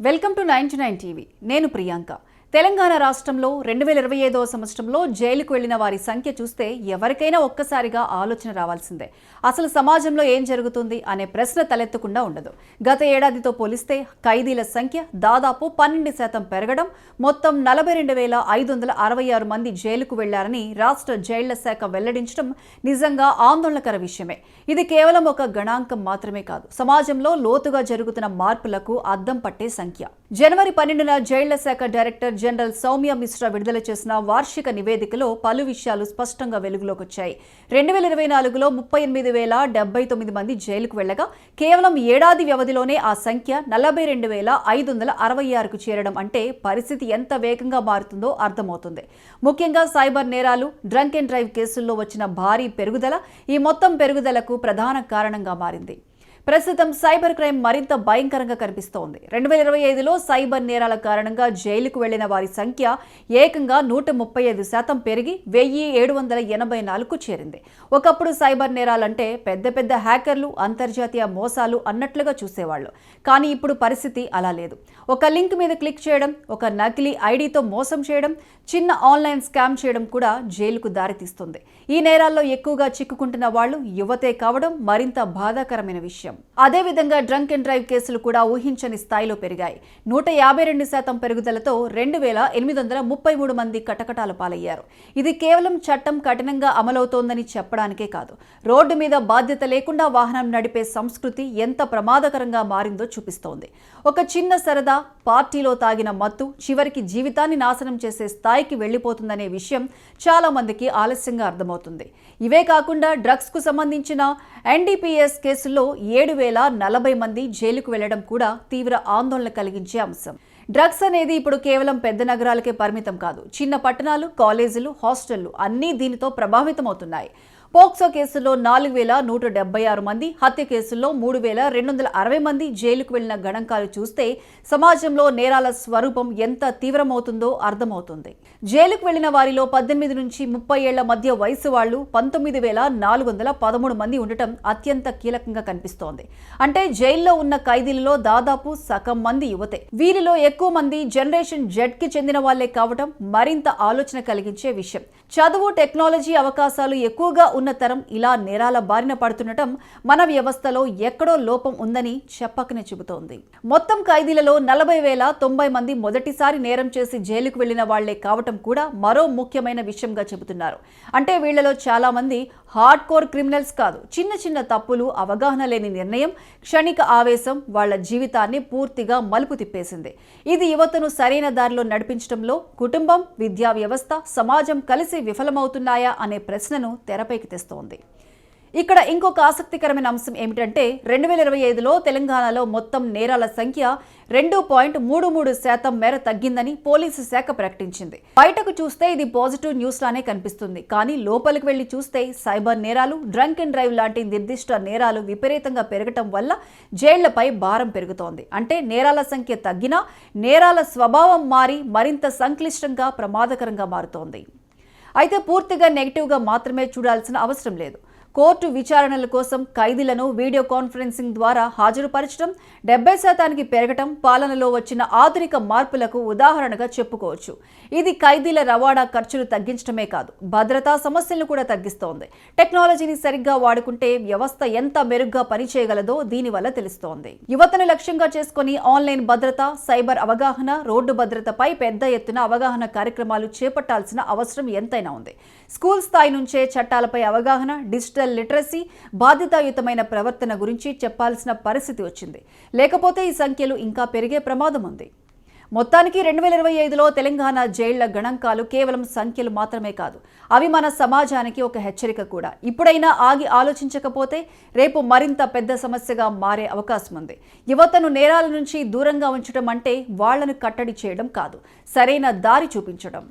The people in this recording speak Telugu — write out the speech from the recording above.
Welcome to 99 TV. నేను ప్రియాంక. తెలంగాణ రాష్ట్రంలో 2025వ సంవత్సరంలో జైలుకు వెళ్లిన వారి సంఖ్య చూస్తే ఎవరికైనా ఒక్కసారిగా ఆలోచన రావాల్సిందే. అసలు సమాజంలో ఏం జరుగుతుంది అనే ప్రశ్న తలెత్తకుండా ఉండదు. గత ఏడాదితో పోలిస్తే ఖైదీల సంఖ్య దాదాపు 12% పెరగడం, మొత్తం 42,566 మంది జైలుకు వెళ్లారని రాష్ట్ర జైళ్ల శాఖ వెల్లడించడం నిజంగా ఆందోళనకర విషయమే. ఇది కేవలం ఒక గణాంకం మాత్రమే కాదు, సమాజంలో లోతుగా జరుగుతున్న మార్పులకు అద్దం పట్టే సంఖ్య. జనవరి 12న జైళ్ల శాఖ డైరెక్టర్ జనరల్ సౌమ్య మిశ్రా విడుదల చేసిన వార్షిక నివేదికలో పలు విషయాలు స్పష్టంగా వెలుగులోకి వచ్చాయి. 2024లో 38,079 మంది జైలుకు వెళ్లగా కేవలం ఏడాది వ్యవధిలోనే ఆ సంఖ్య 42,566కు చేరడం అంటే పరిస్థితి ఎంత వేగంగా మారుతుందో అర్థమవుతుంది. ముఖ్యంగా సైబర్ నేరాలు, డ్రంక్ అండ్ డ్రైవ్ కేసుల్లో వచ్చిన భారీ పెరుగుదల ఈ మొత్తం పెరుగుదలకు ప్రధాన కారణంగా మారింది. ప్రస్తుతం సైబర్ క్రైమ్ మరింత భయంకరంగా కనిపిస్తోంది. 2025లో సైబర్ నేరాల కారణంగా జైలుకు వెళ్లిన వారి సంఖ్య ఏకంగా 135% పెరిగి 1,784కు చేరింది. ఒకప్పుడు సైబర్ నేరాలంటే పెద్ద పెద్ద హ్యాకర్లు, అంతర్జాతీయ మోసాలు అన్నట్లుగా చూసేవాళ్లు. కానీ ఇప్పుడు పరిస్థితి అలా లేదు. ఒక లింక్ మీద క్లిక్ చేయడం, ఒక నకిలీ ఐడితో మోసం చేయడం, చిన్న ఆన్లైన్ స్కామ్ చేయడం కూడా జైలుకు దారితీస్తుంది. ఈ నేరాల్లో ఎక్కువగా చిక్కుకుంటున్న వాళ్లు యువతే కావడం మరింత బాధాకరమైన విషయం. అదేవిధంగా డ్రంక్ అండ్ డ్రైవ్ కేసులు కూడా ఊహించని స్థాయిలో పెరిగాయి. 152% పెరుగుదలతో 2,833 మంది కటకటాల పాలయ్యారు. ఇది కేవలం చట్టం కఠినంగా అమలవుతోందని చెప్పడానికే కాదు, రోడ్డు మీద బాధ్యత లేకుండా వాహనం నడిపే సంస్కృతి ఎంత ప్రమాదకరంగా మారిందో చూపిస్తోంది. ఒక చిన్న సరదా, పార్టీలో తాగిన మత్తు చివరికి జీవితాన్ని నాశనం చేసే స్థాయికి వెళ్లిపోతుందనే విషయం చాలా మందికి ఆలస్యంగా అర్థమవుతుంది. ఇవే కాకుండా డ్రగ్స్ కు సంబంధించిన ఎన్డీపీఎస్ కేసుల్లో 7,040 మంది జైలుకు వెళ్లడం కూడా తీవ్ర ఆందోళన కలిగించే అంశం. డ్రగ్స్ అనేది ఇప్పుడు కేవలం పెద్ద నగరాలకే పరిమితం కాదు, చిన్న పట్టణాలు, కాలేజీలు, హాస్టళ్లు అన్నీ దీనితో ప్రభావితమవుతున్నాయి. పోక్సో కేసుల్లో 4,176 మంది, హత్య కేసుల్లో 3,260 మంది జైలుకు వెళ్లిన గణాంకాలు చూస్తే సమాజంలో నేరాల స్వరూపం ఎంత తీవ్రమవుతుందో అర్థమవుతుంది. జైలుకు వెళ్లిన వారిలో 18 నుంచి 30 ఏళ్ల మధ్య వయసు వాళ్లు 19,413 మంది ఉండటం అత్యంత కీలకంగా కనిపిస్తోంది. అంటే జైల్లో ఉన్న ఖైదీలలో దాదాపు సగం మంది యువతే. వీరిలో ఎక్కువ మంది జనరేషన్ జెడ్ కి చెందిన వాళ్లే కావడం మరింత ఆలోచన కలిగించే విషయం. చదువు, టెక్నాలజీ అవకాశాలు ఎక్కువగా ఉన్న తరం ఇలా నేరాల బారిన పడుతుండటం మన వ్యవస్థలో ఎక్కడో లోపం ఉందని చెప్పకనే చెబుతోంది. మొత్తం ఖైదీలలో 40,090 మంది మొదటిసారి నేరం చేసి జైలుకు వెళ్లిన వాళ్లే కావటం కూడా మరో ముఖ్యమైన విషయంగా చెబుతున్నారు. అంటే వీళ్లలో చాలా మంది హార్డ్ కోర్ క్రిమినల్స్ కాదు, చిన్న చిన్న తప్పులు, అవగాహన లేని నిర్ణయం, క్షణిక ఆవేశం వాళ్ల జీవితాన్ని పూర్తిగా మలుపు తిప్పేసింది. ఇది యువతను సరైన దారిలో నడిపించడంలో కుటుంబం, విద్యా వ్యవస్థ, సమాజం కలిసి విఫలమవుతున్నాయా అనే ప్రశ్నను తెరపైకి తెస్తోంది. ఇక్కడ ఇంకొక ఆసక్తికరమైన అంశం ఏమిటంటే 2025లో తెలంగాణలో మొత్తం నేరాల సంఖ్య 2.33% మేర తగ్గిందని పోలీసు శాఖ ప్రకటించింది. బయటకు చూస్తే ఇది పాజిటివ్ న్యూస్ లానే కనిపిస్తుంది. కానీ లోపలికి వెళ్లి చూస్తే సైబర్ నేరాలు, డ్రంక్ అండ్ డ్రైవ్ లాంటి నిర్దిష్ట నేరాలు విపరీతంగా పెరగటం వల్ల జైళ్లపై భారం పెరుగుతోంది. అంటే నేరాల సంఖ్య తగ్గినా నేరాల స్వభావం మారి మరింత సంక్లిష్టంగా, ప్రమాదకరంగా మారుతోంది. అయితే పూర్తిగా నెగిటివ్గా మాత్రమే చూడాల్సిన అవసరం లేదు. కోర్టు విచారణల కోసం ఖైదీలను వీడియో కాన్ఫరెన్సింగ్ ద్వారా హాజరుపరచడం 70% పెరగటం పాలనలో వచ్చిన ఆధునిక మార్పులకు ఉదాహరణగా చెప్పుకోవచ్చు. ఇది ఖైదీల రవాణా ఖర్చులు తగ్గించడమే కాదు, భద్రతా సమస్యలను కూడా తగ్గిస్తోంది. టెక్నాలజీని సరిగ్గా వాడుకుంటే వ్యవస్థ ఎంత మెరుగ్గా పనిచేయగలదో దీనివల్ల తెలుస్తోంది. యువతను లక్ష్యంగా చేసుకుని ఆన్లైన్ భద్రత, సైబర్ అవగాహన, రోడ్డు భద్రతపై పెద్ద ఎత్తున అవగాహన కార్యక్రమాలు చేపట్టాల్సిన అవసరం ఎంతైనా ఉంది. స్కూల్ స్థాయి నుంచే చట్టాలపై అవగాహన, డిజిటల్ లిటరసీ, బాధ్యతాయుతమైన ప్రవర్తన గురించి చెప్పాల్సిన పరిస్థితి వచ్చింది. లేకపోతే ఈ సంఖ్యలు ఇంకా పెరిగే ప్రమాదం ఉంది. మొత్తానికి 2025లో తెలంగాణ జైళ్ల గణాంకాలు కేవలం సంఖ్యలు మాత్రమే కాదు, అవి మన సమాజానికి ఒక హెచ్చరిక కూడా. ఇప్పుడైనా ఆగి ఆలోచించకపోతే రేపు మరింత పెద్ద సమస్యగా మారే అవకాశం ఉంది. యువతను నేరాల నుంచి దూరంగా ఉంచడం అంటే వాళ్లను కట్టడి చేయడం కాదు, సరైన దారి చూపించడం.